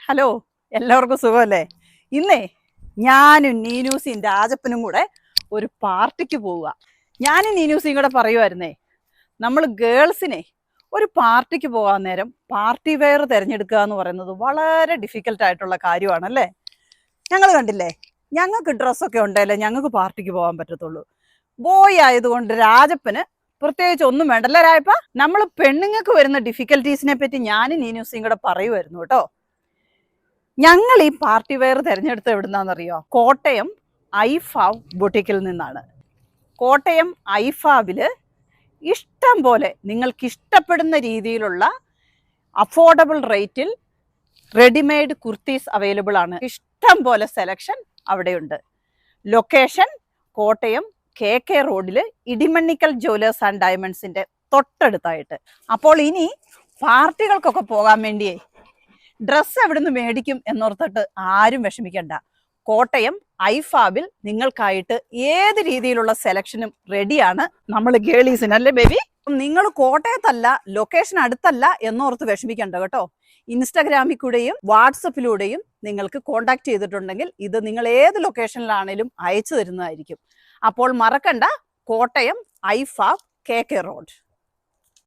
Hello, എല്ലാവർക്കും സുഖമല്ലേ? ഇന്നേ ഞാനും നീനൂസിയും രാജപ്പനും കൂടെ ഒരു പാർട്ടിക്ക് പോവുക. ഞാനും നീനൂസിയും കൂടെ പറയുമായിരുന്നേ, നമ്മൾ ഗേൾസിനെ ഒരു പാർട്ടിക്ക് പോകാൻ നേരം പാർട്ടി വെയർ തിരഞ്ഞെടുക്കുക എന്ന് പറയുന്നത് വളരെ ഡിഫിക്കൽട്ട് ആയിട്ടുള്ള കാര്യമാണല്ലേ. ഞങ്ങൾ കണ്ടില്ലേ, ഞങ്ങൾക്ക് ഡ്രസ്സൊക്കെ ഉണ്ടല്ലേ ഞങ്ങൾക്ക് പാർട്ടിക്ക് പോകാൻ പറ്റത്തുള്ളൂ. ബോയ് ആയതുകൊണ്ട് രാജപ്പന് പ്രത്യേകിച്ച് ഒന്നും വേണ്ടല്ലേ രാജപ്പ. നമ്മൾ പെണ്ണുങ്ങൾക്ക് വരുന്ന ഡിഫിക്കൽട്ടീസിനെ പറ്റി ഞാനും നീനൂസിയും കൂടെ പറയുമായിരുന്നു കേട്ടോ. ഞങ്ങൾ ഈ പാർട്ടി വെയർ തിരഞ്ഞെടുത്ത് എവിടുന്നാണെന്നറിയോ? കോട്ടയം ഐഫാവ് ബൊട്ടിക്കിൽ നിന്നാണ്. കോട്ടയം ഐഫാവില് ഇഷ്ടം പോലെ നിങ്ങൾക്ക് ഇഷ്ടപ്പെടുന്ന രീതിയിലുള്ള അഫോർഡബിൾ റേറ്റിൽ റെഡിമെയ്ഡ് കുർത്തീസ് അവൈലബിൾ ആണ്. ഇഷ്ടം പോലെ സെലക്ഷൻ അവിടെയുണ്ട്. ലൊക്കേഷൻ കോട്ടയം KK റോഡില് ഇടിമണ്ണിക്കൽ ജ്വല്ലേഴ്സ് ആൻഡ് ഡയമണ്ട്സിന്റെ തൊട്ടടുത്തായിട്ട്. അപ്പോൾ ഇനി പാർട്ടികൾക്കൊക്കെ പോകാൻ വേണ്ടിയേ ഡ്രസ്സ് എവിടുന്ന് മേടിക്കും എന്നോർത്തിട്ട് ആരും വിഷമിക്കണ്ട. കോട്ടയം ഐഫാബിൽ നിങ്ങൾക്കായിട്ട് ഏത് രീതിയിലുള്ള സെലക്ഷനും റെഡിയാണ്. നമ്മൾ ഗേളീസിന് അല്ലേ ബേബി? നിങ്ങൾ കോട്ടയത്തല്ല, ലൊക്കേഷൻ അടുത്തല്ല എന്നോർത്ത് വിഷമിക്കണ്ട കേട്ടോ. ഇൻസ്റ്റഗ്രാമിൽ കൂടെയും വാട്സപ്പിലൂടെയും നിങ്ങൾക്ക് കോണ്ടാക്ട് ചെയ്തിട്ടുണ്ടെങ്കിൽ ഇത് നിങ്ങൾ ഏത് ലൊക്കേഷനിലാണേലും അയച്ചു തരുന്നതായിരിക്കും. അപ്പോൾ മറക്കണ്ട, കോട്ടയം ഐഫാബ് KK റോഡ്.